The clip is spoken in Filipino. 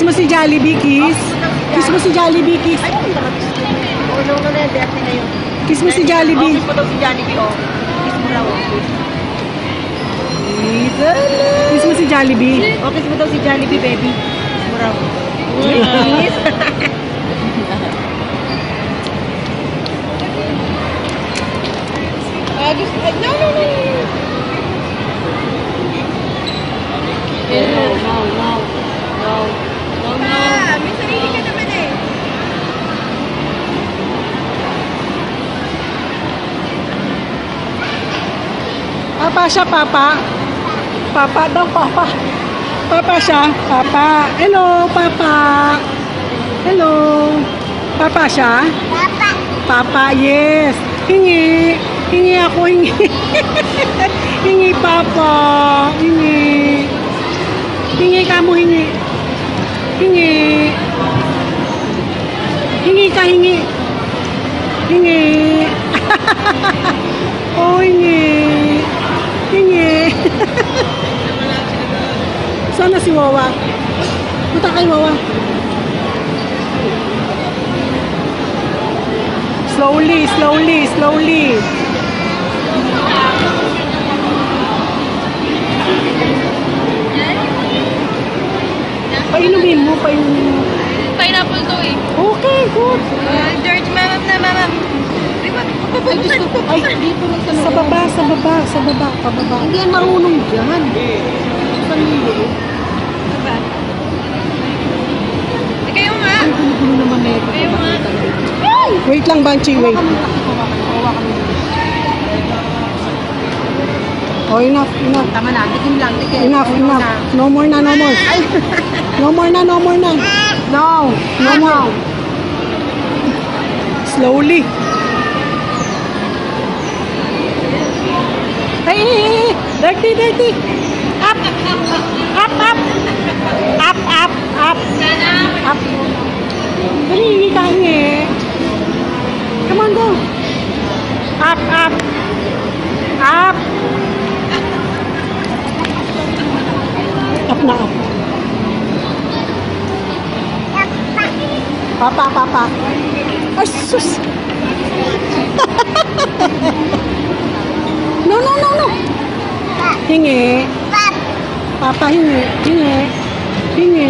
Kiss mo si Jollibee, kiss. Kiss mo si Jollibee, kiss. Kiss mo si Jollibee. Kiss mo daw si Jollibee, oh. Kiss mo daw. Kiss mo si Jollibee. Oh, kiss mo daw si Jollibee, baby. Kiss mo daw. Kiss. No. May sarili ka naman eh. Papa siya, papa. Papa daw, papa. Papa siya, papa. Hello, papa. Hello. Papa siya? Papa. Papa, yes. Hingi. Hingi ako, hingi. Hingi, papa. Hingi. Hingi ka mo, hingi. Hingi. Hingi ka, hingi. Hingi. Oh, hingi. Hingi. Sana si Wawa. Punta kay Wawa. Slowly, slowly, slowly. Painumin mo, painumin mo. Pineapple to eh. Okay, good. George, mama na, mama. Ay, dito lang sa baba, sa baba, sa baba, pababa. Hindi yan marunong dyan. Panilo. Diba? Kayo nga. Ang gulo naman na ito. Kayo nga. Wait lang, Banchi, wait. Oh, enough, enough. Tama na, tikim lang, tikim. Enough, enough. No more na, no more. No more na, no more na. No, No more. Slowly. Hey, dirty, dirty. Up, up, up. Up, up, up. Up. Dali, hingi. Come on, go. Up, up. Up. Up na, up. Papa, papa. Ay, sus. No, no, no, no. Hingi. Papa, hingi. Hingi. Hingi.